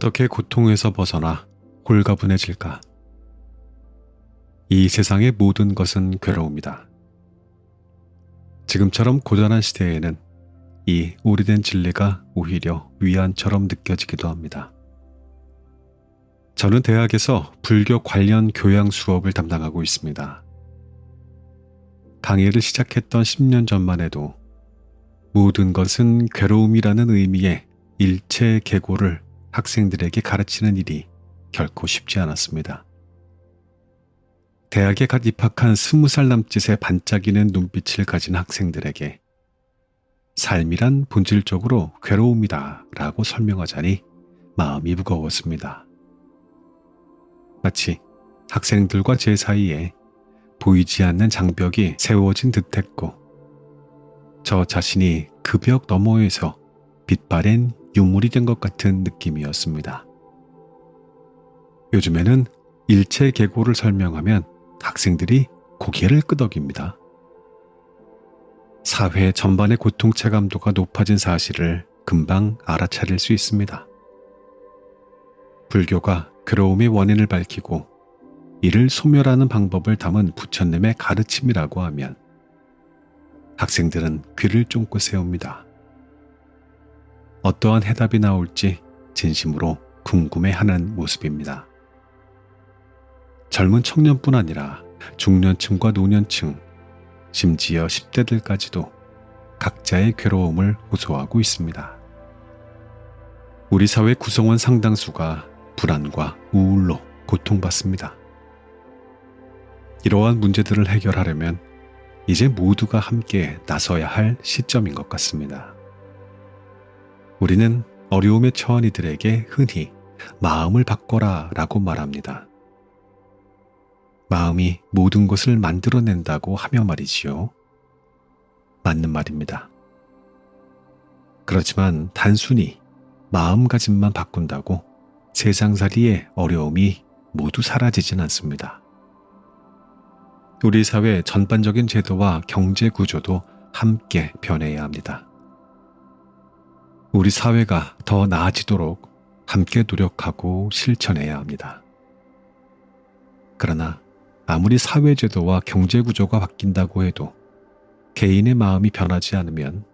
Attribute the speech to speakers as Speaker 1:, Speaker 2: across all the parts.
Speaker 1: 어떻게 고통에서 벗어나 홀가분해질까? 이 세상의 모든 것은 괴로움이다. 지금처럼 고단한 시대에는 이 오래된 진리가 오히려 위안처럼 느껴지기도 합니다. 저는 대학에서 불교 관련 교양 수업을 담당하고 있습니다. 강의를 시작했던 10년 전만 해도 모든 것은 괴로움이라는 의미의 일체계고를 학생들에게 가르치는 일이 결코 쉽지 않았습니다. 대학에 갓 입학한 20살 남짓의 반짝이는 눈빛을 가진 학생들에게 삶이란 본질적으로 괴로움이다 라고 설명하자니 마음이 무거웠습니다. 마치 학생들과 제 사이에 보이지 않는 장벽이 세워진 듯했고 저 자신이 그 벽 너머에서 빛바랜 유물이 된 것 같은 느낌이었습니다. 요즘에는 일체계고를 설명하면 학생들이 고개를 끄덕입니다. 사회 전반의 고통 체감도가 높아진 사실을 금방 알아차릴 수 있습니다. 불교가 괴로움의 원인을 밝히고 이를 소멸하는 방법을 담은 부처님의 가르침이라고 하면 학생들은 귀를 쫑긋 세웁니다. 어떠한 해답이 나올지 진심으로 궁금해하는 모습입니다. 젊은 청년뿐 아니라 중년층과 노년층, 심지어 10대들까지도 각자의 괴로움을 호소하고 있습니다. 우리 사회 구성원 상당수가 불안과 우울로 고통받습니다. 이러한 문제들을 해결하려면 이제 모두가 함께 나서야 할 시점인 것 같습니다. 우리는 어려움에 처한 이들에게 흔히 마음을 바꿔라 라고 말합니다. 마음이 모든 것을 만들어낸다고 하며 말이지요. 맞는 말입니다. 그렇지만 단순히 마음가짐만 바꾼다고 세상살이의 어려움이 모두 사라지진 않습니다. 우리 사회 전반적인 제도와 경제 구조도 함께 변해야 합니다. 우리 사회가 더 나아지도록 함께 노력하고 실천해야 합니다. 그러나 아무리 사회제도와 경제구조가 바뀐다고 해도 개인의 마음이 변하지 않으면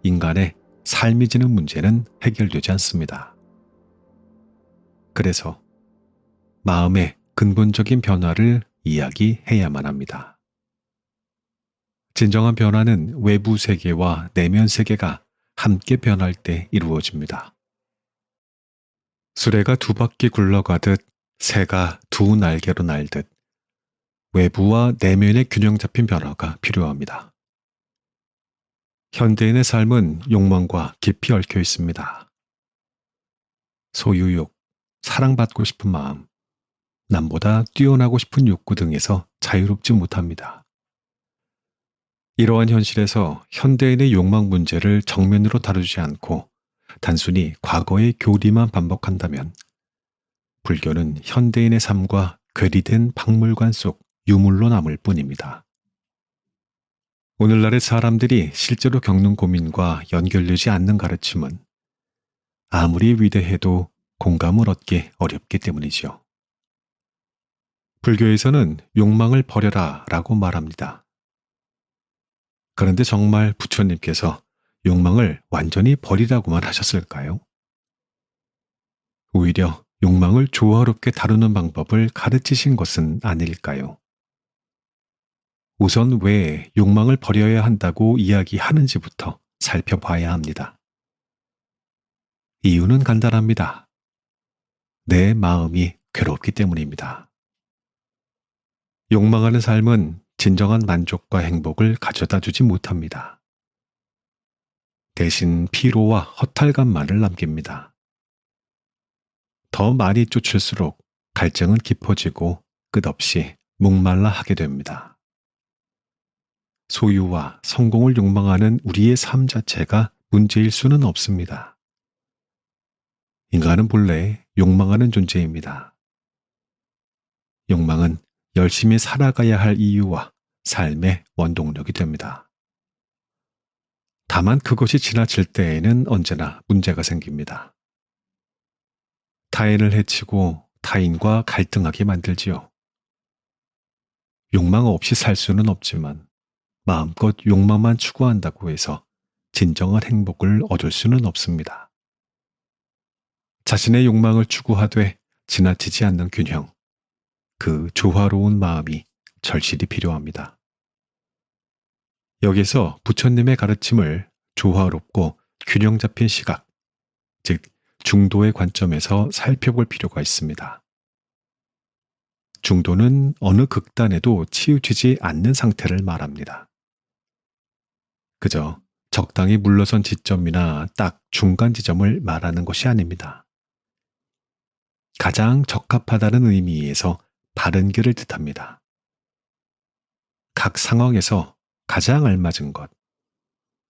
Speaker 1: 인간의 삶이 지는 문제는 해결되지 않습니다. 그래서 마음의 근본적인 변화를 이야기해야만 합니다. 진정한 변화는 외부 세계와 내면 세계가 함께 변할 때 이루어집니다. 수레가 두 바퀴 굴러가듯 새가 두 날개로 날듯 외부와 내면의 균형 잡힌 변화가 필요합니다. 현대인의 삶은 욕망과 깊이 얽혀 있습니다. 소유욕, 사랑받고 싶은 마음, 남보다 뛰어나고 싶은 욕구 등에서 자유롭지 못합니다. 이러한 현실에서 현대인의 욕망 문제를 정면으로 다루지 않고 단순히 과거의 교리만 반복한다면 불교는 현대인의 삶과 괴리된 박물관 속 유물로 남을 뿐입니다. 오늘날의 사람들이 실제로 겪는 고민과 연결되지 않는 가르침은 아무리 위대해도 공감을 얻기 어렵기 때문이죠. 불교에서는 욕망을 버려라 라고 말합니다. 그런데 정말 부처님께서 욕망을 완전히 버리라고만 하셨을까요? 오히려 욕망을 조화롭게 다루는 방법을 가르치신 것은 아닐까요? 우선 왜 욕망을 버려야 한다고 이야기하는지부터 살펴봐야 합니다. 이유는 간단합니다. 내 마음이 괴롭기 때문입니다. 욕망하는 삶은 진정한 만족과 행복을 가져다 주지 못합니다. 대신 피로와 허탈감만을 남깁니다. 더 많이 쫓을수록 갈증은 깊어지고 끝없이 목말라 하게 됩니다. 소유와 성공을 욕망하는 우리의 삶 자체가 문제일 수는 없습니다. 인간은 본래 욕망하는 존재입니다. 욕망은 열심히 살아가야 할 이유와 삶의 원동력이 됩니다. 다만 그것이 지나칠 때에는 언제나 문제가 생깁니다. 타인을 해치고 타인과 갈등하게 만들지요. 욕망 없이 살 수는 없지만 마음껏 욕망만 추구한다고 해서 진정한 행복을 얻을 수는 없습니다. 자신의 욕망을 추구하되 지나치지 않는 균형, 그 조화로운 마음이 절실히 필요합니다. 여기서 부처님의 가르침을 조화롭고 균형 잡힌 시각, 즉 중도의 관점에서 살펴볼 필요가 있습니다. 중도는 어느 극단에도 치우치지 않는 상태를 말합니다. 그저 적당히 물러선 지점이나 딱 중간 지점을 말하는 것이 아닙니다. 가장 적합하다는 의미에서 바른 길을 뜻합니다. 각 상황에서 가장 알맞은 것,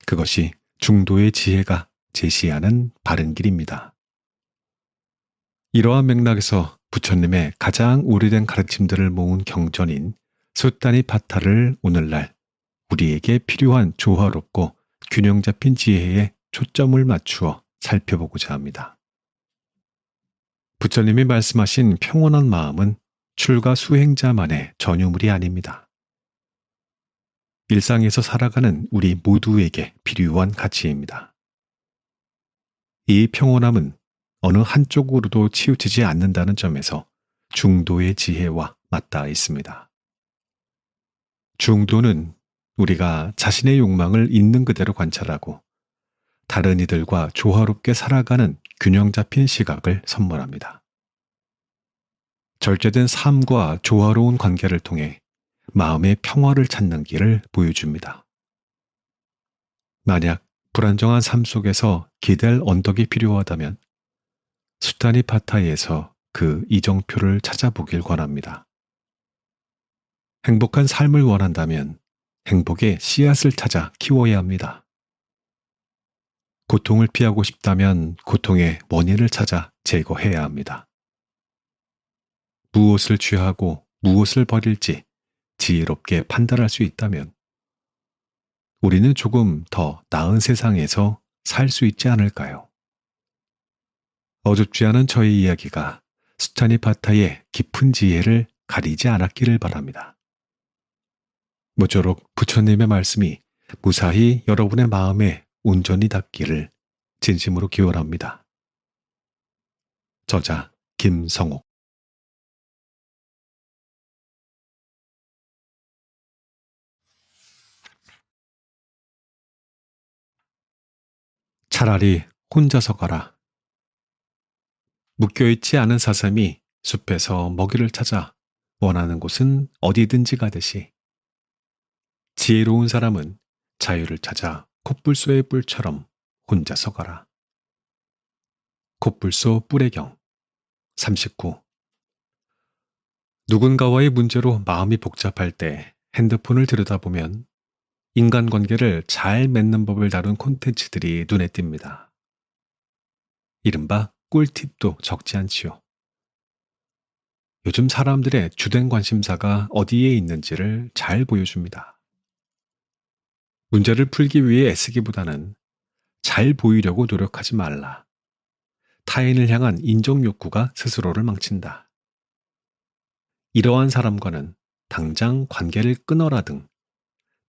Speaker 1: 그것이 중도의 지혜가 제시하는 바른 길입니다. 이러한 맥락에서 부처님의 가장 오래된 가르침들을 모은 경전인 수타니파타를 오늘날 우리에게 필요한 조화롭고 균형 잡힌 지혜에 초점을 맞추어 살펴보고자 합니다. 부처님이 말씀하신 평온한 마음은 출가 수행자만의 전유물이 아닙니다. 일상에서 살아가는 우리 모두에게 필요한 가치입니다. 이 평온함은 어느 한쪽으로도 치우치지 않는다는 점에서 중도의 지혜와 맞닿아 있습니다. 중도는 우리가 자신의 욕망을 있는 그대로 관찰하고 다른 이들과 조화롭게 살아가는 균형 잡힌 시각을 선물합니다. 절제된 삶과 조화로운 관계를 통해 마음의 평화를 찾는 길을 보여줍니다. 만약 불안정한 삶 속에서 기댈 언덕이 필요하다면 수타니파타에서 그 이정표를 찾아보길 권합니다. 행복한 삶을 원한다면 행복의 씨앗을 찾아 키워야 합니다. 고통을 피하고 싶다면 고통의 원인을 찾아 제거해야 합니다. 무엇을 취하고 무엇을 버릴지 지혜롭게 판단할 수 있다면 우리는 조금 더 나은 세상에서 살 수 있지 않을까요? 어줍지 않은 저의 이야기가 수타니파타의 깊은 지혜를 가리지 않았기를 바랍니다. 모쪼록 부처님의 말씀이 무사히 여러분의 마음에 온전히 닿기를 진심으로 기원합니다. 저자 김성옥. 차라리 혼자서 가라. 묶여있지 않은 사슴이 숲에서 먹이를 찾아 원하는 곳은 어디든지 가듯이 지혜로운 사람은 자유를 찾아 콧불소의 뿔처럼 혼자서 가라. 콧불소 뿔의 경 39. 누군가와의 문제로 마음이 복잡할 때 핸드폰을 들여다보면 인간관계를 잘 맺는 법을 다룬 콘텐츠들이 눈에 띕니다. 이른바 꿀팁도 적지 않지요. 요즘 사람들의 주된 관심사가 어디에 있는지를 잘 보여줍니다. 문제를 풀기 위해 애쓰기보다는 잘 보이려고 노력하지 말라. 타인을 향한 인정 욕구가 스스로를 망친다. 이러한 사람과는 당장 관계를 끊어라 등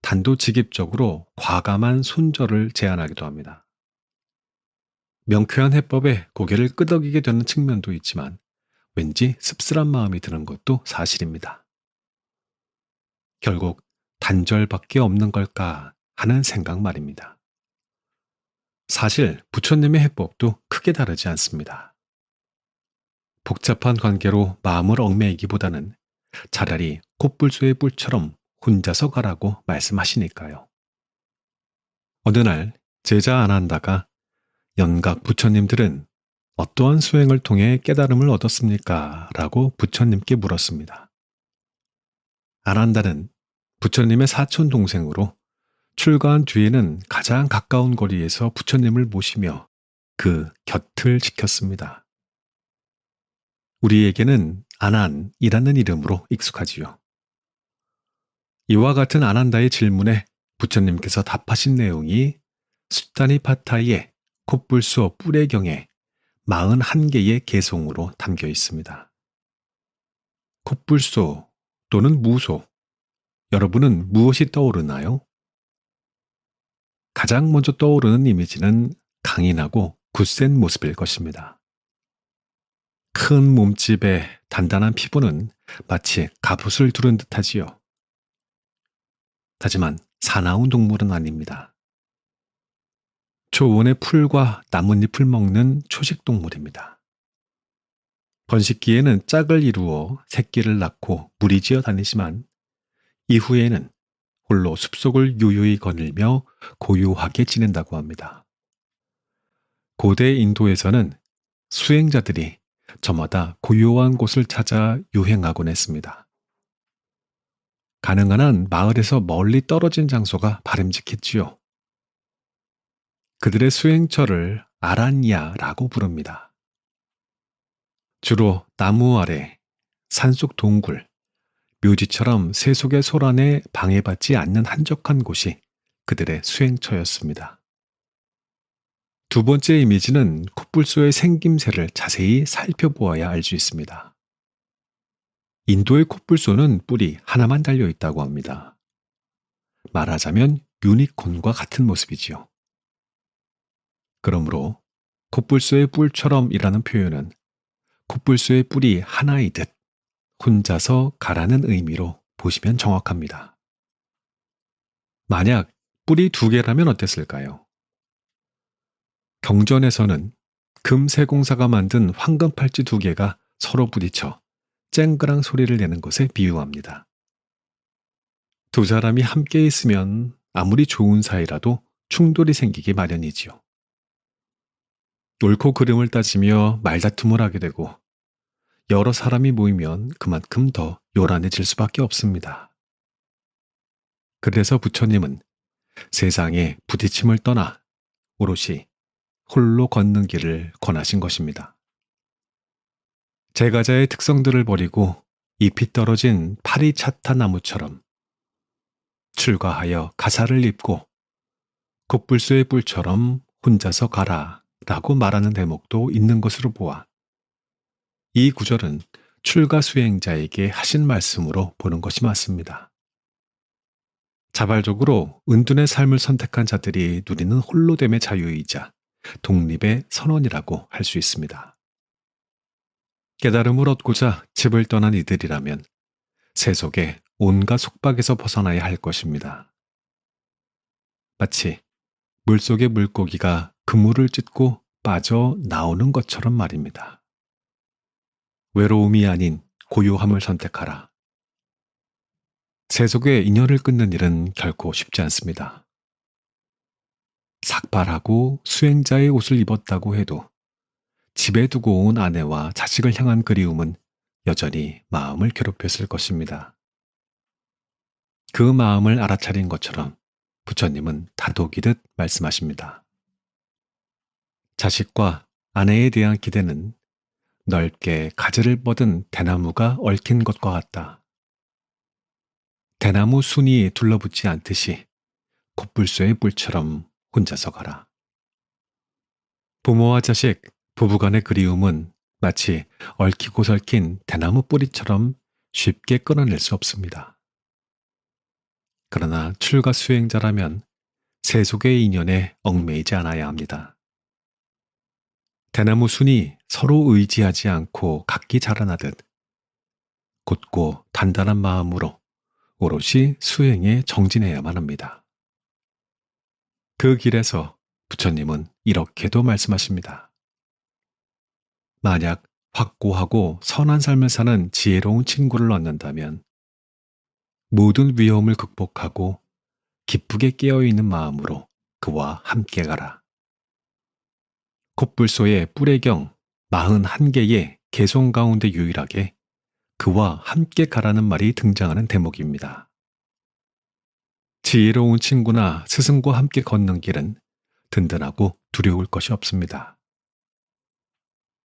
Speaker 1: 단도직입적으로 과감한 손절을 제안하기도 합니다. 명쾌한 해법에 고개를 끄덕이게 되는 측면도 있지만 왠지 씁쓸한 마음이 드는 것도 사실입니다. 결국 단절밖에 없는 걸까 하는 생각 말입니다. 사실 부처님의 해법도 크게 다르지 않습니다. 복잡한 관계로 마음을 얽매이기보다는 차라리 콧불소의 뿔처럼 혼자서 가라고 말씀하시니까요. 어느 날 제자 아난다가 연각 부처님들은 어떠한 수행을 통해 깨달음을 얻었습니까? 라고 부처님께 물었습니다. 아난다는 부처님의 사촌 동생으로 출가한 뒤에는 가장 가까운 거리에서 부처님을 모시며 그 곁을 지켰습니다. 우리에게는 아난이라는 이름으로 익숙하지요. 이와 같은 아난다의 질문에 부처님께서 답하신 내용이 수타니파타의 콧불소 뿔의 경에 41개의 개송으로 담겨 있습니다. 콧불소 또는 무소, 여러분은 무엇이 떠오르나요? 가장 먼저 떠오르는 이미지는 강인하고 굳센 모습일 것입니다. 큰 몸집에 단단한 피부는 마치 갑옷을 두른 듯하지요. 하지만 사나운 동물은 아닙니다. 초원의 풀과 나뭇잎을 먹는 초식 동물입니다. 번식기에는 짝을 이루어 새끼를 낳고 무리지어 다니지만 이후에는 홀로 숲속을 유유히 거닐며 고요하게 지낸다고 합니다. 고대 인도에서는 수행자들이 저마다 고요한 곳을 찾아 유행하곤 했습니다. 가능한 한 마을에서 멀리 떨어진 장소가 바람직했지요. 그들의 수행처를 아란야라고 부릅니다. 주로 나무 아래, 산속 동굴, 묘지처럼 세속의 소란에 방해받지 않는 한적한 곳이 그들의 수행처였습니다. 두 번째 이미지는 콧불소의 생김새를 자세히 살펴보아야 알 수 있습니다. 인도의 콧불소는 뿔이 하나만 달려 있다고 합니다. 말하자면 유니콘과 같은 모습이지요. 그러므로 콧불소의 뿔처럼이라는 표현은 콧불소의 뿔이 하나이듯 혼자서 가라는 의미로 보시면 정확합니다. 만약 뿔이 두 개라면 어땠을까요? 경전에서는 금세공사가 만든 황금 팔찌 두 개가 서로 부딪혀 쨍그랑 소리를 내는 것에 비유합니다. 두 사람이 함께 있으면 아무리 좋은 사이라도 충돌이 생기기 마련이지요. 옳고 그름을 따지며 말다툼을 하게 되고 여러 사람이 모이면 그만큼 더 요란해질 수밖에 없습니다. 그래서 부처님은 세상에 부딪힘을 떠나 오롯이 홀로 걷는 길을 권하신 것입니다. 제가자의 특성들을 버리고 잎이 떨어진 파리차타 나무처럼 출가하여 가사를 입고 콧불소의 뿔처럼 혼자서 가라 라고 말하는 대목도 있는 것으로 보아 이 구절은 출가 수행자에게 하신 말씀으로 보는 것이 맞습니다. 자발적으로 은둔의 삶을 선택한 자들이 누리는 홀로됨의 자유이자 독립의 선언이라고 할 수 있습니다. 깨달음을 얻고자 집을 떠난 이들이라면 세속의 온갖 속박에서 벗어나야 할 것입니다. 마치 물속의 물고기가 그물을 찢고 빠져 나오는 것처럼 말입니다. 외로움이 아닌 고요함을 선택하라. 세속의 인연을 끊는 일은 결코 쉽지 않습니다. 삭발하고 수행자의 옷을 입었다고 해도 집에 두고 온 아내와 자식을 향한 그리움은 여전히 마음을 괴롭혔을 것입니다. 그 마음을 알아차린 것처럼 부처님은 다독이듯 말씀하십니다. 자식과 아내에 대한 기대는 넓게 가지를 뻗은 대나무가 얽힌 것과 같다. 대나무 순이 둘러붙지 않듯이 콧불소의 뿔처럼 혼자서 가라. 부모와 자식, 부부간의 그리움은 마치 얽히고 설킨 대나무 뿌리처럼 쉽게 끊어낼 수 없습니다. 그러나 출가 수행자라면 세속의 인연에 얽매이지 않아야 합니다. 대나무 순이 서로 의지하지 않고 각기 자라나듯 곧고 단단한 마음으로 오롯이 수행에 정진해야만 합니다. 그 길에서 부처님은 이렇게도 말씀하십니다. 만약 확고하고 선한 삶을 사는 지혜로운 친구를 얻는다면 모든 위험을 극복하고 기쁘게 깨어있는 마음으로 그와 함께 가라. 콧불소의 뿔의경 41개의 개송 가운데 유일하게 그와 함께 가라는 말이 등장하는 대목입니다. 지혜로운 친구나 스승과 함께 걷는 길은 든든하고 두려울 것이 없습니다.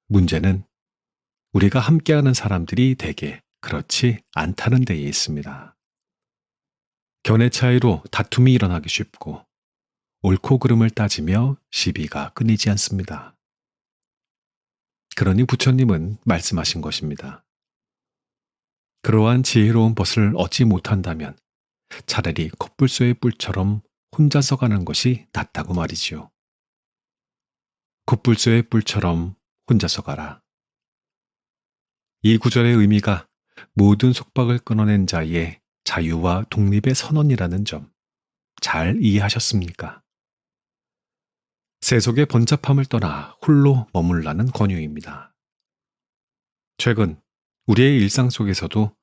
Speaker 1: 문제는 우리가 함께하는 사람들이 대개 그렇지 않다는 데에 있습니다. 견해 차이로 다툼이 일어나기 쉽고 옳고 그름을 따지며 시비가 끊이지 않습니다. 그러니 부처님은 말씀하신 것입니다. 그러한 지혜로운 벗을 얻지 못한다면 차라리 콧불소의 뿔처럼 혼자서 가는 것이 낫다고 말이지요. 콧불소의 뿔처럼 혼자서 가라. 이 구절의 의미가 모든 속박을 끊어낸 자의 자유와 독립의 선언이라는 점 잘 이해하셨습니까? 세속의 번잡함을 떠나 홀로 머물라는 권유입니다. 최근 우리의 일상 속에서도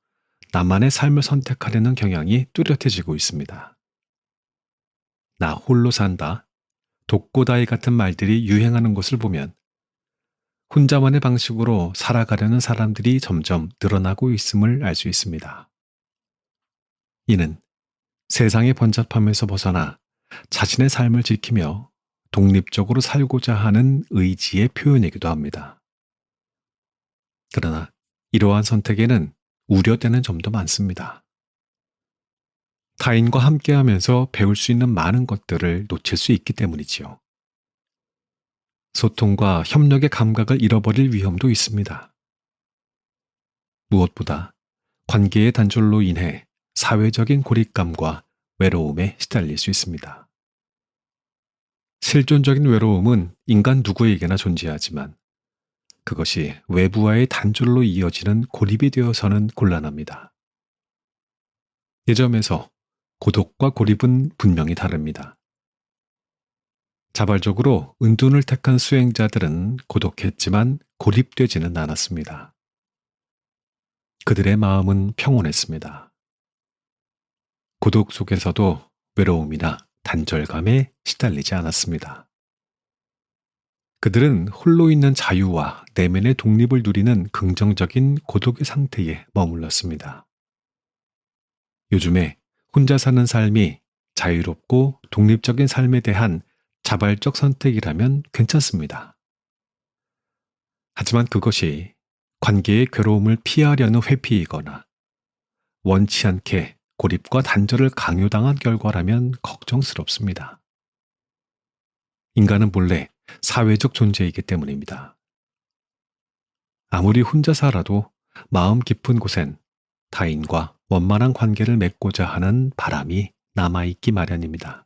Speaker 1: 나만의 삶을 선택하려는 경향이 뚜렷해지고 있습니다. 나 홀로 산다, 독고다이 같은 말들이 유행하는 것을 보면 혼자만의 방식으로 살아가려는 사람들이 점점 늘어나고 있음을 알 수 있습니다. 이는 세상의 번잡함에서 벗어나 자신의 삶을 지키며 독립적으로 살고자 하는 의지의 표현이기도 합니다. 그러나 이러한 선택에는 우려되는 점도 많습니다. 타인과 함께하면서 배울 수 있는 많은 것들을 놓칠 수 있기 때문이지요. 소통과 협력의 감각을 잃어버릴 위험도 있습니다. 무엇보다 관계의 단절로 인해 사회적인 고립감과 외로움에 시달릴 수 있습니다. 실존적인 외로움은 인간 누구에게나 존재하지만 그것이 외부와의 단절로 이어지는 고립이 되어서는 곤란합니다. 이 점에서 고독과 고립은 분명히 다릅니다. 자발적으로 은둔을 택한 수행자들은 고독했지만 고립되지는 않았습니다. 그들의 마음은 평온했습니다. 고독 속에서도 외로움이나 단절감에 시달리지 않았습니다. 그들은 홀로 있는 자유와 내면의 독립을 누리는 긍정적인 고독의 상태에 머물렀습니다. 요즘에 혼자 사는 삶이 자유롭고 독립적인 삶에 대한 자발적 선택이라면 괜찮습니다. 하지만 그것이 관계의 괴로움을 피하려는 회피이거나 원치 않게 고립과 단절을 강요당한 결과라면 걱정스럽습니다. 인간은 본래 사회적 존재이기 때문입니다. 아무리 혼자 살아도 마음 깊은 곳엔 타인과 원만한 관계를 맺고자 하는 바람이 남아있기 마련입니다.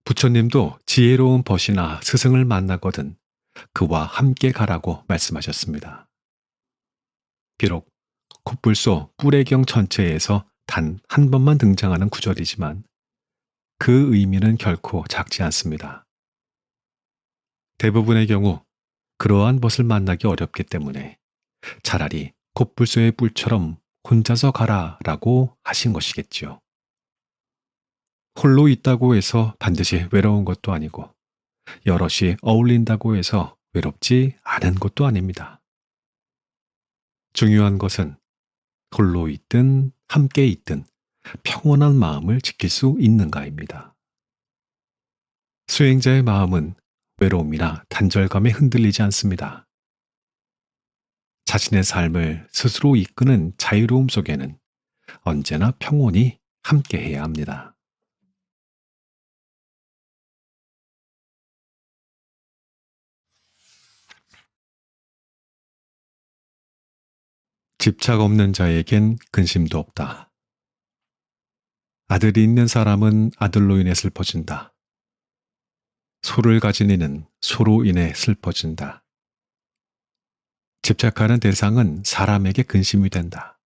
Speaker 1: 부처님도 지혜로운 벗이나 스승을 만나거든 그와 함께 가라고 말씀하셨습니다. 비록 콧불소 뿔의경 전체에서 단 한 번만 등장하는 구절이지만 그 의미는 결코 작지 않습니다. 대부분의 경우 그러한 벗을 만나기 어렵기 때문에 차라리 콧불소의 뿔처럼 혼자서 가라라고 하신 것이겠지요. 홀로 있다고 해서 반드시 외로운 것도 아니고 여럿이 어울린다고 해서 외롭지 않은 것도 아닙니다. 중요한 것은 홀로 있든 함께 있든 평온한 마음을 지킬 수 있는가입니다. 수행자의 마음은 외로움이나 단절감에 흔들리지 않습니다. 자신의 삶을 스스로 이끄는 자유로움 속에는 언제나 평온이 함께해야 합니다. 집착 없는 자에겐 근심도 없다. 아들이 있는 사람은 아들로 인해 슬퍼진다. 소를 가진 이는 소로 인해 슬퍼진다. 집착하는 대상은 사람에게 근심이 된다.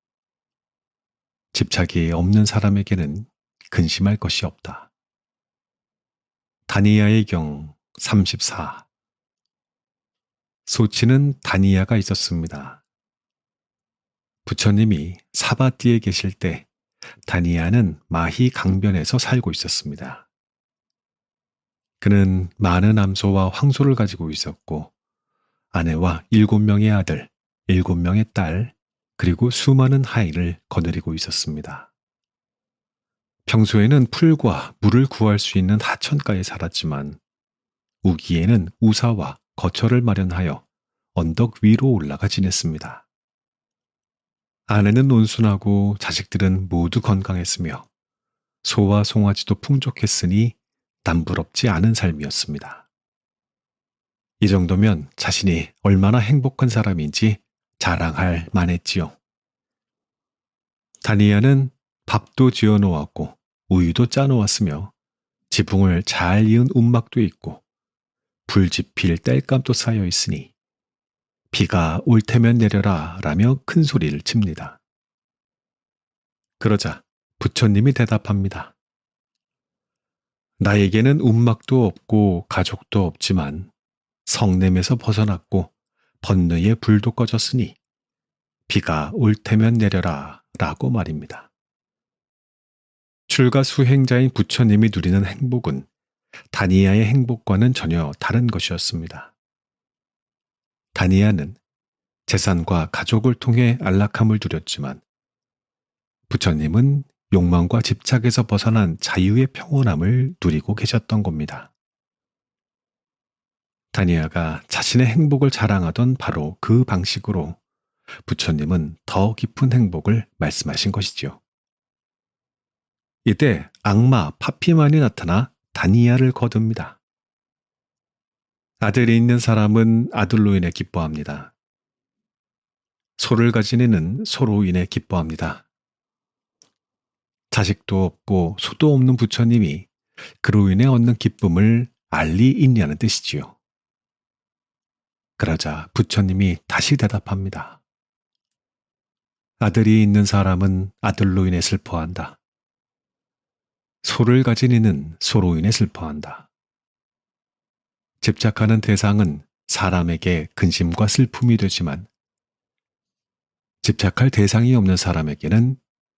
Speaker 1: 집착이 없는 사람에게는 근심할 것이 없다. 다니아의 경 34. 소치는 다니아가 있었습니다. 부처님이 사바티에 계실 때 다니아는 마히 강변에서 살고 있었습니다. 그는 많은 암소와 황소를 가지고 있었고 아내와 7명의 아들, 7명의 딸, 그리고 수많은 하인을 거느리고 있었습니다. 평소에는 풀과 물을 구할 수 있는 하천가에 살았지만 우기에는 우사와 거처를 마련하여 언덕 위로 올라가 지냈습니다. 아내는 온순하고 자식들은 모두 건강했으며 소와 송아지도 풍족했으니 남부럽지 않은 삶이었습니다. 이 정도면 자신이 얼마나 행복한 사람인지 자랑할 만했지요. 다니아는 밥도 지어 놓았고 우유도 짜 놓았으며 지붕을 잘 이은 움막도 있고 불 지필 땔감도 쌓여 있으니 비가 올 테면 내려라 라며 큰 소리를 칩니다. 그러자 부처님이 대답합니다. 나에게는 움막도 없고 가족도 없지만 성냄에서 벗어났고 번뇌의 불도 꺼졌으니 비가 올 테면 내려라 라고 말입니다. 출가 수행자인 부처님이 누리는 행복은 다니아의 행복과는 전혀 다른 것이었습니다. 다니아는 재산과 가족을 통해 안락함을 누렸지만 부처님은 욕망과 집착에서 벗어난 자유의 평온함을 누리고 계셨던 겁니다. 다니아가 자신의 행복을 자랑하던 바로 그 방식으로 부처님은 더 깊은 행복을 말씀하신 것이지요. 이때 악마 파피만이 나타나 다니아를 거둡니다. 아들이 있는 사람은 아들로 인해 기뻐합니다. 소를 가진 이는 소로 인해 기뻐합니다. 자식도 없고 소도 없는 부처님이 그로 인해 얻는 기쁨을 알리 있냐는 뜻이지요. 그러자 부처님이 다시 대답합니다. 아들이 있는 사람은 아들로 인해 슬퍼한다. 소를 가진 이는 소로 인해 슬퍼한다. 집착하는 대상은 사람에게 근심과 슬픔이 되지만 집착할 대상이 없는 사람에게는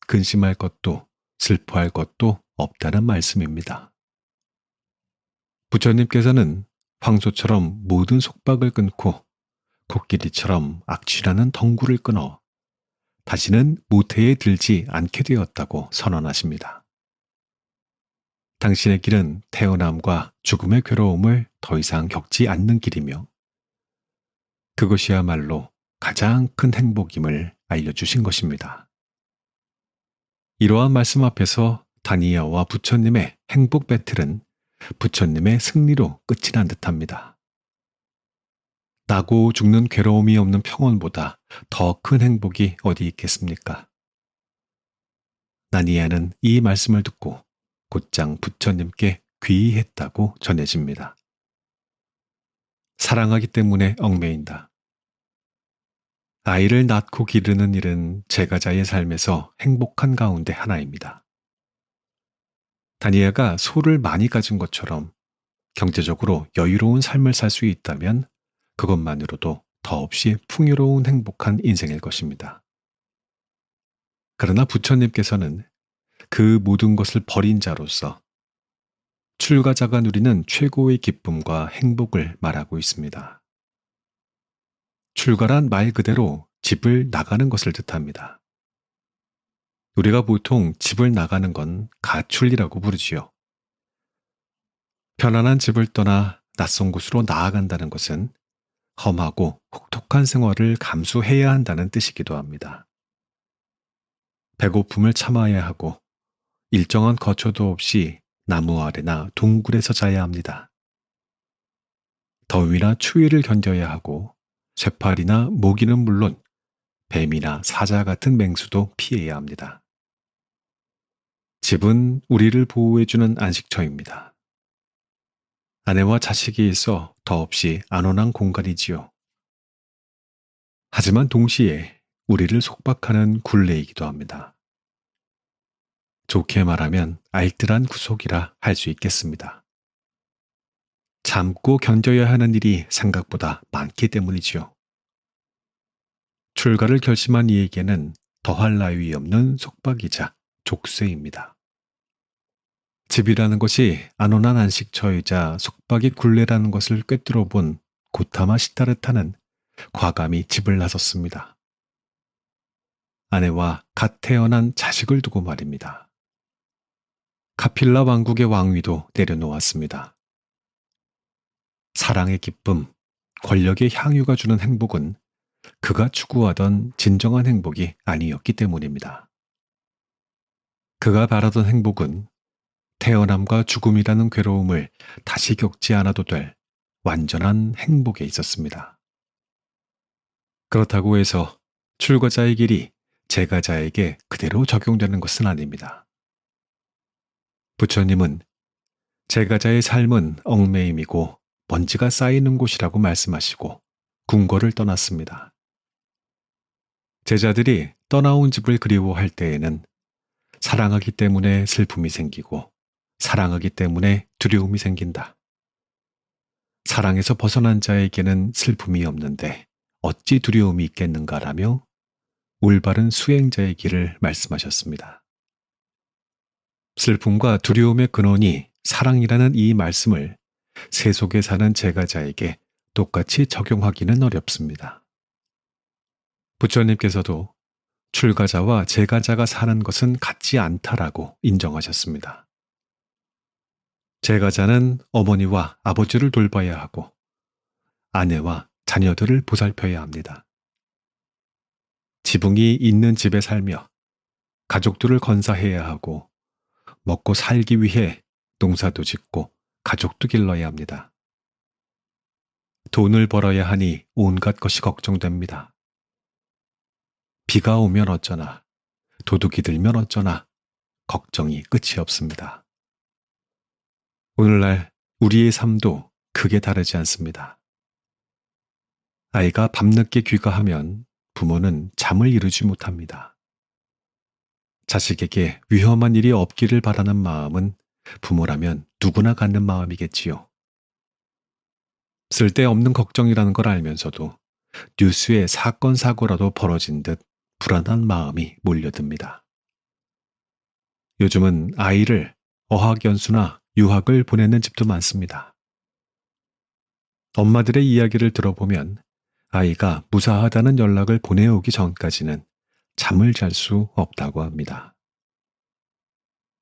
Speaker 1: 근심할 것도 슬퍼할 것도 없다는 말씀입니다. 부처님께서는 황소처럼 모든 속박을 끊고 코끼리처럼 악취나는 덩굴을 끊어 다시는 모태에 들지 않게 되었다고 선언하십니다. 당신의 길은 태어남과 죽음의 괴로움을 더 이상 겪지 않는 길이며 그것이야말로 가장 큰 행복임을 알려주신 것입니다. 이러한 말씀 앞에서 다니아와 부처님의 행복 배틀은 부처님의 승리로 끝이 난 듯합니다. 나고 죽는 괴로움이 없는 평온보다 더 큰 행복이 어디 있겠습니까? 다니아는 이 말씀을 듣고 곧장 부처님께 귀의했다고 전해집니다. 사랑하기 때문에 얽매인다. 아이를 낳고 기르는 일은 제가자의 삶에서 행복한 가운데 하나입니다. 다니아가 소를 많이 가진 것처럼 경제적으로 여유로운 삶을 살 수 있다면 그것만으로도 더없이 풍요로운 행복한 인생일 것입니다. 그러나 부처님께서는 그 모든 것을 버린 자로서 출가자가 누리는 최고의 기쁨과 행복을 말하고 있습니다. 출가란 말 그대로 집을 나가는 것을 뜻합니다. 우리가 보통 집을 나가는 건 가출이라고 부르지요. 편안한 집을 떠나 낯선 곳으로 나아간다는 것은 험하고 혹독한 생활을 감수해야 한다는 뜻이기도 합니다. 배고픔을 참아야 하고 일정한 거처도 없이 나무 아래나 동굴에서 자야 합니다. 더위나 추위를 견뎌야 하고 쇠파리나 모기는 물론 뱀이나 사자 같은 맹수도 피해야 합니다. 집은 우리를 보호해주는 안식처입니다. 아내와 자식이 있어 더없이 안온한 공간이지요. 하지만 동시에 우리를 속박하는 굴레이기도 합니다. 좋게 말하면 알뜰한 구속이라 할 수 있겠습니다. 참고 견뎌야 하는 일이 생각보다 많기 때문이지요. 출가를 결심한 이에게는 더할 나위 없는 속박이자 족쇄입니다. 집이라는 것이 안온한 안식처이자 속박이 굴레라는 것을 꿰뚫어 본 고타마 시타르타는 과감히 집을 나섰습니다. 아내와 갓 태어난 자식을 두고 말입니다. 카필라 왕국의 왕위도 내려놓았습니다. 사랑의 기쁨, 권력의 향유가 주는 행복은 그가 추구하던 진정한 행복이 아니었기 때문입니다. 그가 바라던 행복은 태어남과 죽음이라는 괴로움을 다시 겪지 않아도 될 완전한 행복에 있었습니다. 그렇다고 해서 출가자의 길이 제가자에게 그대로 적용되는 것은 아닙니다. 부처님은 제가자의 삶은 얽매임이고 먼지가 쌓이는 곳이라고 말씀하시고 궁궐을 떠났습니다. 제자들이 떠나온 집을 그리워할 때에는 사랑하기 때문에 슬픔이 생기고 사랑하기 때문에 두려움이 생긴다. 사랑에서 벗어난 자에게는 슬픔이 없는데 어찌 두려움이 있겠는가라며 올바른 수행자의 길을 말씀하셨습니다. 슬픔과 두려움의 근원이 사랑이라는 이 말씀을 세속에 사는 제가자에게 똑같이 적용하기는 어렵습니다. 부처님께서도 출가자와 제가자가 사는 것은 같지 않다라고 인정하셨습니다. 제가자는 어머니와 아버지를 돌봐야 하고 아내와 자녀들을 보살펴야 합니다. 지붕이 있는 집에 살며 가족들을 건사해야 하고 먹고 살기 위해 농사도 짓고 가족도 길러야 합니다. 돈을 벌어야 하니 온갖 것이 걱정됩니다. 비가 오면 어쩌나, 도둑이 들면 어쩌나, 걱정이 끝이 없습니다. 오늘날 우리의 삶도 크게 다르지 않습니다. 아이가 밤늦게 귀가하면 부모는 잠을 이루지 못합니다. 자식에게 위험한 일이 없기를 바라는 마음은 부모라면 누구나 갖는 마음이겠지요. 쓸데없는 걱정이라는 걸 알면서도 뉴스에 사건 사고라도 벌어진 듯 불안한 마음이 몰려듭니다. 요즘은 아이를 어학연수나 유학을 보내는 집도 많습니다. 엄마들의 이야기를 들어보면 아이가 무사하다는 연락을 보내오기 전까지는 잠을 잘 수 없다고 합니다.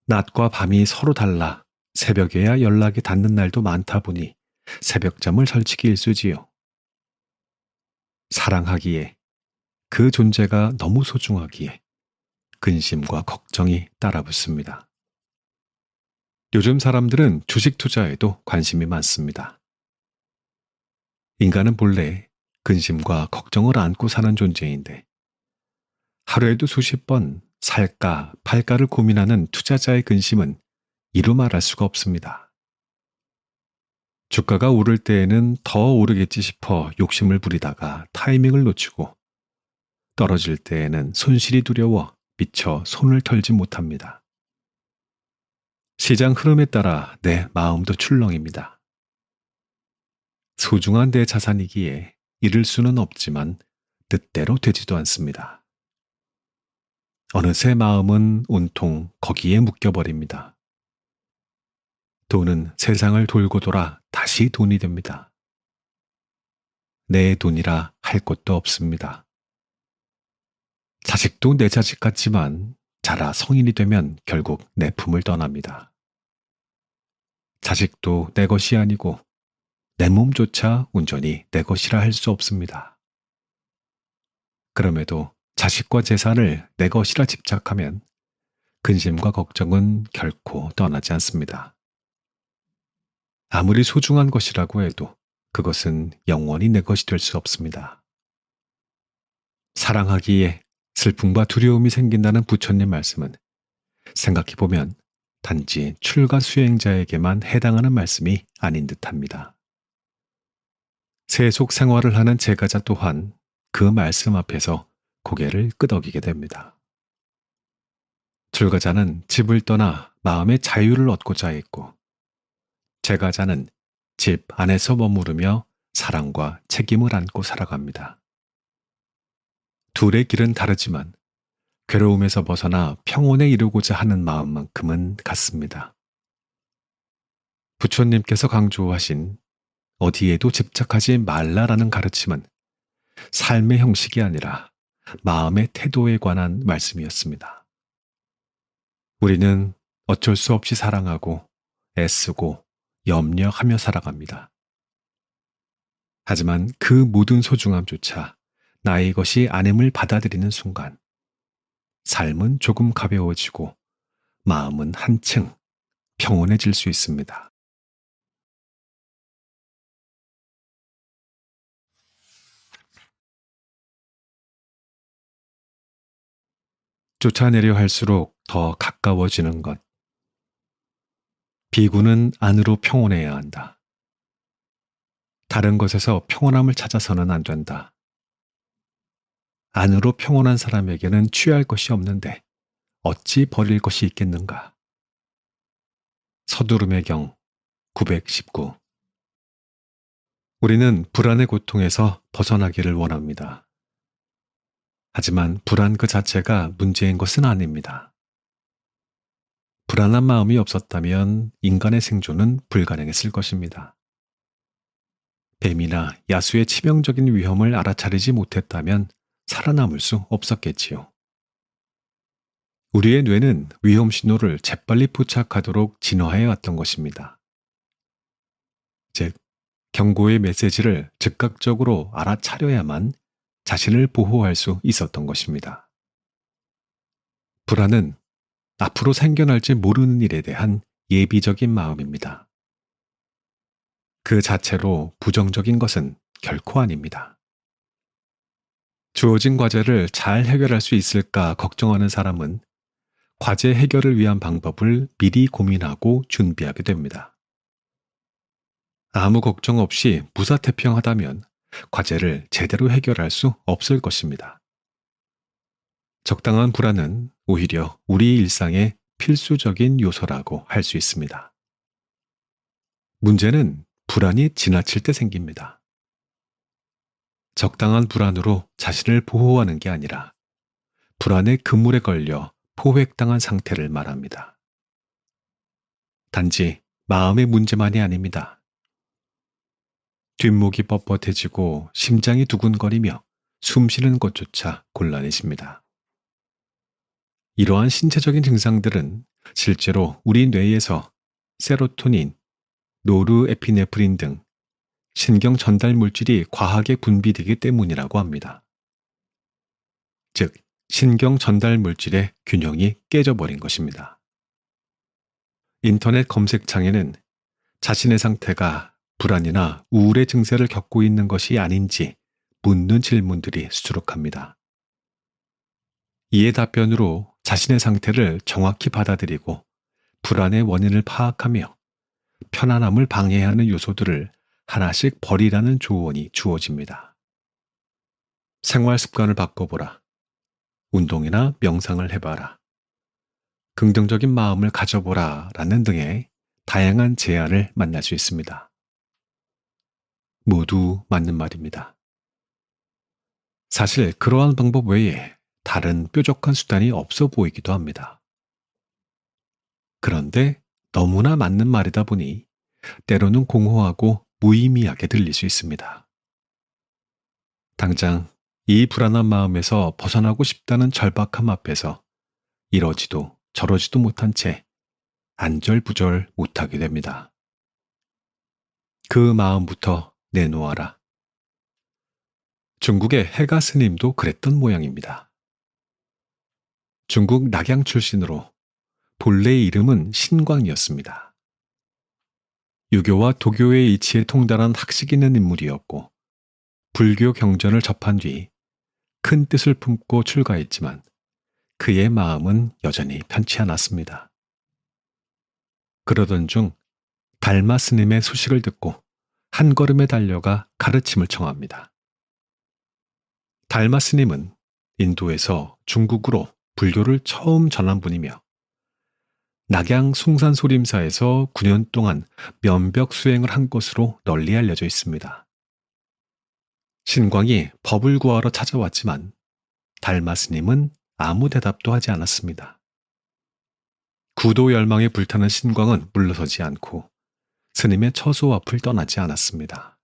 Speaker 1: 낮과 밤이 서로 달라 새벽에야 연락이 닿는 날도 많다 보니 새벽잠을 설치기 일쑤지요. 사랑하기에 그 존재가 너무 소중하기에 근심과 걱정이 따라붙습니다. 요즘 사람들은 주식 투자에도 관심이 많습니다. 인간은 본래 근심과 걱정을 안고 사는 존재인데 하루에도 수십 번 살까 팔까를 고민하는 투자자의 근심은 이루 말할 수가 없습니다. 주가가 오를 때에는 더 오르겠지 싶어 욕심을 부리다가 타이밍을 놓치고 떨어질 때에는 손실이 두려워 미처 손을 털지 못합니다. 시장 흐름에 따라 내 마음도 출렁입니다. 소중한 내 자산이기에 잃을 수는 없지만 뜻대로 되지도 않습니다. 어느새 마음은 온통 거기에 묶여버립니다. 돈은 세상을 돌고 돌아 다시 돈이 됩니다. 내 돈이라 할 것도 없습니다. 자식도 내 자식 같지만 자라 성인이 되면 결국 내 품을 떠납니다. 자식도 내 것이 아니고 내 몸조차 온전히 내 것이라 할 수 없습니다. 그럼에도 자식과 재산을 내 것이라 집착하면 근심과 걱정은 결코 떠나지 않습니다. 아무리 소중한 것이라고 해도 그것은 영원히 내 것이 될 수 없습니다. 사랑하기에 슬픔과 두려움이 생긴다는 부처님 말씀은 생각해보면 단지 출가 수행자에게만 해당하는 말씀이 아닌 듯합니다. 세속 생활을 하는 제가자 또한 그 말씀 앞에서 고개를 끄덕이게 됩니다. 출가자는 집을 떠나 마음의 자유를 얻고자 했고 제가자는 집 안에서 머무르며 사랑과 책임을 안고 살아갑니다. 둘의 길은 다르지만 괴로움에서 벗어나 평온에 이르고자 하는 마음만큼은 같습니다. 부처님께서 강조하신 어디에도 집착하지 말라라는 가르침은 삶의 형식이 아니라 마음의 태도에 관한 말씀이었습니다. 우리는 어쩔 수 없이 사랑하고 애쓰고 염려하며 살아갑니다. 하지만 그 모든 소중함조차 나의 것이 아님을 받아들이는 순간 삶은 조금 가벼워지고 마음은 한층 평온해질 수 있습니다. 쫓아내려 할수록 더 가까워지는 것. 비구는 안으로 평온해야 한다. 다른 것에서 평온함을 찾아서는 안 된다. 안으로 평온한 사람에게는 취할 것이 없는데 어찌 버릴 것이 있겠는가. 서두름의 경 919. 우리는 불안의 고통에서 벗어나기를 원합니다. 하지만 불안 그 자체가 문제인 것은 아닙니다. 불안한 마음이 없었다면 인간의 생존은 불가능했을 것입니다. 뱀이나 야수의 치명적인 위험을 알아차리지 못했다면 살아남을 수 없었겠지요. 우리의 뇌는 위험 신호를 재빨리 포착하도록 진화해 왔던 것입니다. 즉, 경고의 메시지를 즉각적으로 알아차려야만 자신을 보호할 수 있었던 것입니다. 불안은 앞으로 생겨날지 모르는 일에 대한 예비적인 마음입니다. 그 자체로 부정적인 것은 결코 아닙니다. 주어진 과제를 잘 해결할 수 있을까 걱정하는 사람은 과제 해결을 위한 방법을 미리 고민하고 준비하게 됩니다. 아무 걱정 없이 무사태평하다면 과제를 제대로 해결할 수 없을 것입니다. 적당한 불안은 오히려 우리 일상의 필수적인 요소라고 할 수 있습니다. 문제는 불안이 지나칠 때 생깁니다. 적당한 불안으로 자신을 보호하는 게 아니라 불안의 그물에 걸려 포획당한 상태를 말합니다. 단지 마음의 문제만이 아닙니다. 뒷목이 뻣뻣해지고 심장이 두근거리며 숨쉬는 것조차 곤란해집니다. 이러한 신체적인 증상들은 실제로 우리 뇌에서 세로토닌, 노르에피네프린 등 신경 전달 물질이 과하게 분비되기 때문이라고 합니다. 즉, 신경 전달 물질의 균형이 깨져버린 것입니다. 인터넷 검색창에는 자신의 상태가 불안이나 우울의 증세를 겪고 있는 것이 아닌지 묻는 질문들이 수두룩합니다. 이에 답변으로 자신의 상태를 정확히 받아들이고 불안의 원인을 파악하며 편안함을 방해하는 요소들을 하나씩 버리라는 조언이 주어집니다. 생활 습관을 바꿔보라. 운동이나 명상을 해봐라. 긍정적인 마음을 가져보라 라는 등의 다양한 제안을 만날 수 있습니다. 모두 맞는 말입니다. 사실 그러한 방법 외에 다른 뾰족한 수단이 없어 보이기도 합니다. 그런데 너무나 맞는 말이다 보니 때로는 공허하고 무의미하게 들릴 수 있습니다. 당장 이 불안한 마음에서 벗어나고 싶다는 절박함 앞에서 이러지도 저러지도 못한 채 안절부절 못하게 됩니다. 그 마음부터 내놓아라. 중국의 해가 스님도 그랬던 모양입니다. 중국 낙양 출신으로 본래 이름은 신광이었습니다. 유교와 도교의 이치에 통달한 학식 있는 인물이었고 불교 경전을 접한 뒤 큰 뜻을 품고 출가했지만 그의 마음은 여전히 편치 않았습니다. 그러던 중 달마 스님의 소식을 듣고 한 걸음에 달려가 가르침을 청합니다. 달마 스님은 인도에서 중국으로 불교를 처음 전한 분이며 낙양 숭산소림사에서 9년 동안 면벽 수행을 한 것으로 널리 알려져 있습니다. 신광이 법을 구하러 찾아왔지만 달마 스님은 아무 대답도 하지 않았습니다. 구도 열망에 불타는 신광은 물러서지 않고 스님의 처소 앞을 떠나지 않았습니다.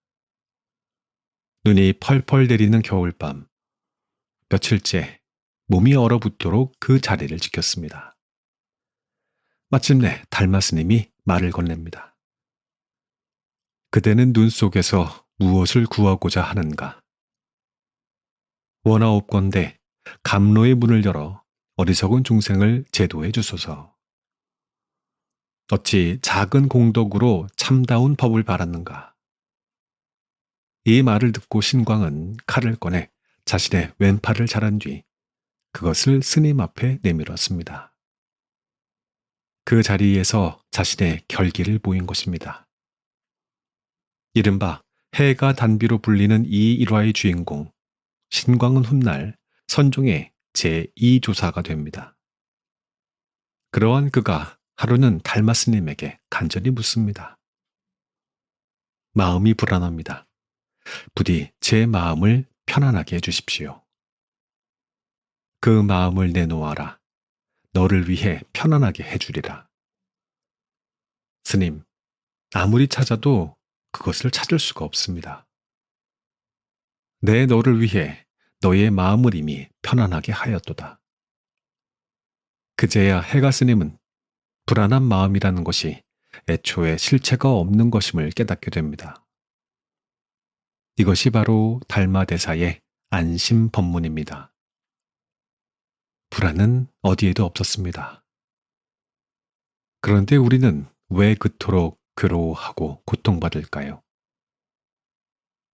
Speaker 1: 눈이 펄펄 내리는 겨울밤, 며칠째 몸이 얼어붙도록 그 자리를 지켰습니다. 마침내 달마 스님이 말을 건넵니다. 그대는 눈 속에서 무엇을 구하고자 하는가? 원하옵건대 감로의 문을 열어 어리석은 중생을 제도해 주소서. 어찌 작은 공덕으로 참다운 법을 바랐는가? 이 말을 듣고 신광은 칼을 꺼내 자신의 왼팔을 자른 뒤 그것을 스님 앞에 내밀었습니다. 그 자리에서 자신의 결기를 보인 것입니다. 이른바 해가 단비로 불리는 이 일화의 주인공, 신광은 훗날 선종의 제2조사가 됩니다. 그러한 그가 하루는 달마 스님에게 간절히 묻습니다. 마음이 불안합니다. 부디 제 마음을 편안하게 해주십시오. 그 마음을 내놓아라. 너를 위해 편안하게 해주리라. 스님, 아무리 찾아도 그것을 찾을 수가 없습니다. 내 너를 위해 너의 마음을 이미 편안하게 하였도다. 그제야 해가 스님은 불안한 마음이라는 것이 애초에 실체가 없는 것임을 깨닫게 됩니다. 이것이 바로 달마대사의 안심 법문입니다. 불안은 어디에도 없었습니다. 그런데 우리는 왜 그토록 괴로워하고 고통받을까요?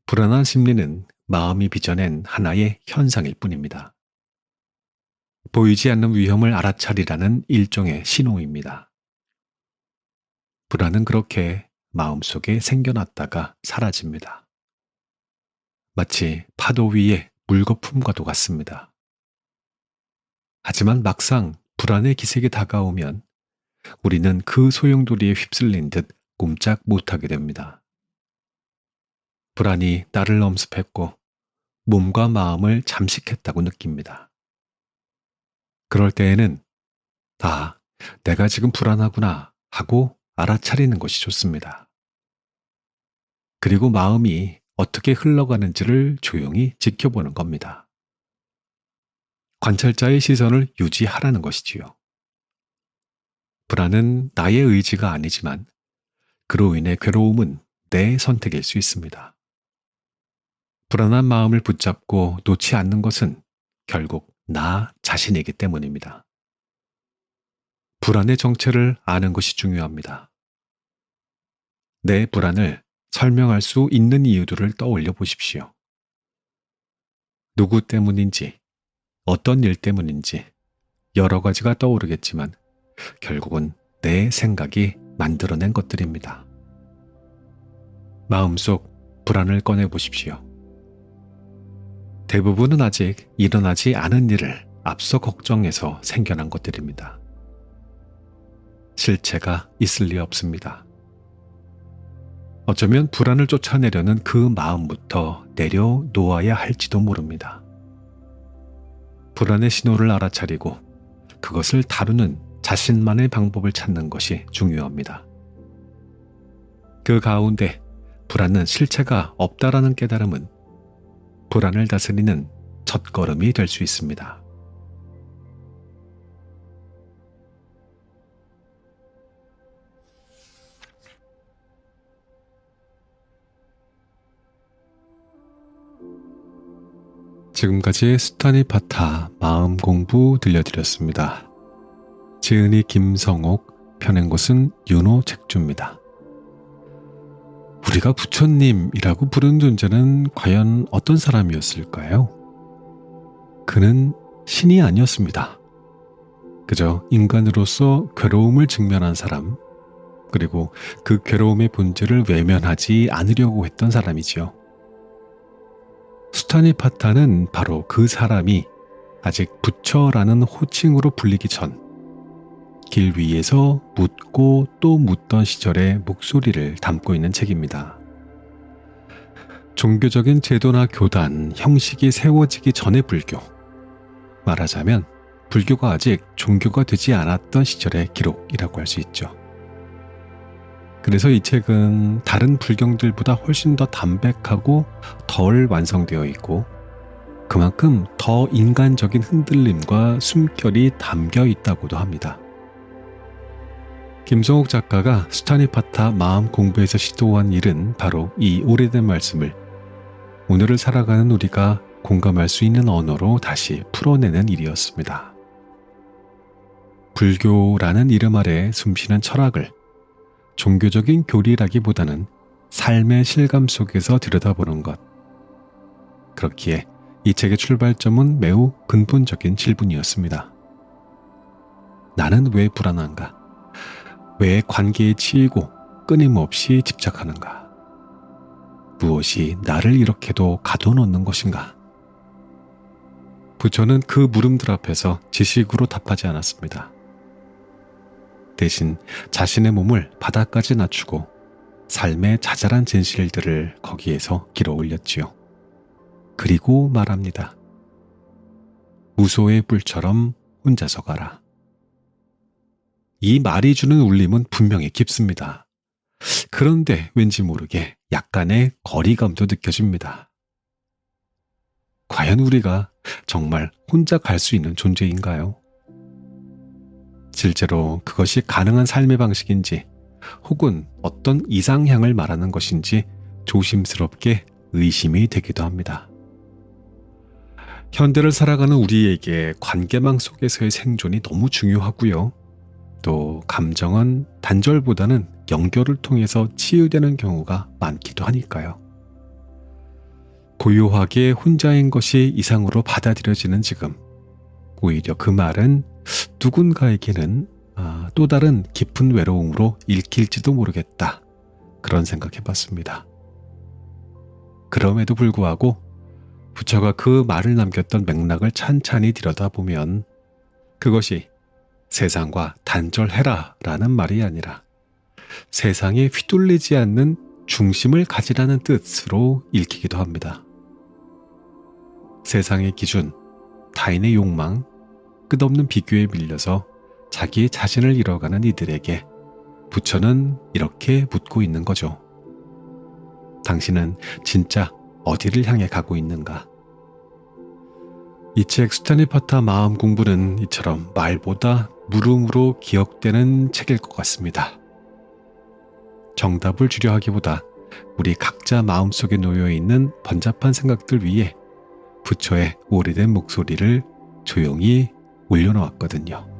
Speaker 1: 불안한 심리는 마음이 빚어낸 하나의 현상일 뿐입니다. 보이지 않는 위험을 알아차리라는 일종의 신호입니다. 불안은 그렇게 마음속에 생겨났다가 사라집니다. 마치 파도 위에 물거품과도 같습니다. 하지만 막상 불안의 기색이 다가오면 우리는 그 소용돌이에 휩쓸린 듯 꼼짝 못하게 됩니다. 불안이 나를 엄습했고 몸과 마음을 잠식했다고 느낍니다. 그럴 때에는 내가 지금 불안하구나 하고 알아차리는 것이 좋습니다. 그리고 마음이 어떻게 흘러가는지를 조용히 지켜보는 겁니다. 관찰자의 시선을 유지하라는 것이지요. 불안은 나의 의지가 아니지만 그로 인해 괴로움은 내 선택일 수 있습니다. 불안한 마음을 붙잡고 놓지 않는 것은 결국 나 자신이기 때문입니다. 불안의 정체를 아는 것이 중요합니다. 내 불안을 설명할 수 있는 이유들을 떠올려 보십시오. 누구 때문인지, 어떤 일 때문인지 여러 가지가 떠오르겠지만 결국은 내 생각이 만들어낸 것들입니다. 마음속 불안을 꺼내 보십시오. 대부분은 아직 일어나지 않은 일을 앞서 걱정해서 생겨난 것들입니다. 실체가 있을 리 없습니다. 어쩌면 불안을 쫓아내려는 그 마음부터 내려놓아야 할지도 모릅니다. 불안의 신호를 알아차리고 그것을 다루는 자신만의 방법을 찾는 것이 중요합니다. 그 가운데 불안은 실체가 없다라는 깨달음은 불안을 다스리는 첫걸음이 될 수 있습니다. 지금까지 스타니파타 마음 공부 들려드렸습니다. 지은이 김성옥, 펴낸 곳은 윤호 책주입니다. 우리가 부처님이라고 부르는 존재는 과연 어떤 사람이었을까요? 그는 신이 아니었습니다. 그저 인간으로서 괴로움을 직면한 사람, 그리고 그 괴로움의 본질을 외면하지 않으려고 했던 사람이지요. 수타니파타는 바로 그 사람이 아직 부처라는 호칭으로 불리기 전 길 위에서 묻고 또 묻던 시절의 목소리를 담고 있는 책입니다. 종교적인 제도나 교단, 형식이 세워지기 전의 불교, 말하자면 불교가 아직 종교가 되지 않았던 시절의 기록이라고 할 수 있죠. 그래서 이 책은 다른 불경들보다 훨씬 더 담백하고 덜 완성되어 있고 그만큼 더 인간적인 흔들림과 숨결이 담겨 있다고도 합니다. 김성옥 작가가 수타니파타 마음 공부에서 시도한 일은 바로 이 오래된 말씀을 오늘을 살아가는 우리가 공감할 수 있는 언어로 다시 풀어내는 일이었습니다. 불교라는 이름 아래 숨쉬는 철학을 종교적인 교리라기보다는 삶의 실감 속에서 들여다보는 것. 그렇기에 이 책의 출발점은 매우 근본적인 질문이었습니다. 나는 왜 불안한가? 왜 관계에 치이고 끊임없이 집착하는가? 무엇이 나를 이렇게도 가둬놓는 것인가? 부처는 그 물음들 앞에서 지식으로 답하지 않았습니다. 대신 자신의 몸을 바닥까지 낮추고 삶의 자잘한 진실들을 거기에서 길어 올렸지요. 그리고 말합니다. 무소의 뿔처럼 혼자서 가라. 이 말이 주는 울림은 분명히 깊습니다. 그런데 왠지 모르게 약간의 거리감도 느껴집니다. 과연 우리가 정말 혼자 갈 수 있는 존재인가요? 실제로 그것이 가능한 삶의 방식인지 혹은 어떤 이상향을 말하는 것인지 조심스럽게 의심이 되기도 합니다. 현대를 살아가는 우리에게 관계망 속에서의 생존이 너무 중요하고요. 또 감정은 단절보다는 연결을 통해서 치유되는 경우가 많기도 하니까요. 고요하게 혼자인 것이 이상으로 받아들여지는 지금, 오히려 그 말은 누군가에게는 또 다른 깊은 외로움으로 읽힐지도 모르겠다. 그런 생각해봤습니다. 그럼에도 불구하고 부처가 그 말을 남겼던 맥락을 찬찬히 들여다보면 그것이 세상과 단절해라 라는 말이 아니라 세상에 휘둘리지 않는 중심을 가지라는 뜻으로 읽히기도 합니다. 세상의 기준, 타인의 욕망, 끝없는 비교에 밀려서 자기 자신을 잃어가는 이들에게 부처는 이렇게 묻고 있는 거죠. 당신은 진짜 어디를 향해 가고 있는가? 이 책 수타니파타 마음 공부는 이처럼 말보다 물음으로 기억되는 책일 것 같습니다. 정답을 주려 하기보다 우리 각자 마음속에 놓여있는 번잡한 생각들 위에 부처의 오래된 목소리를 조용히 올려놓았거든요.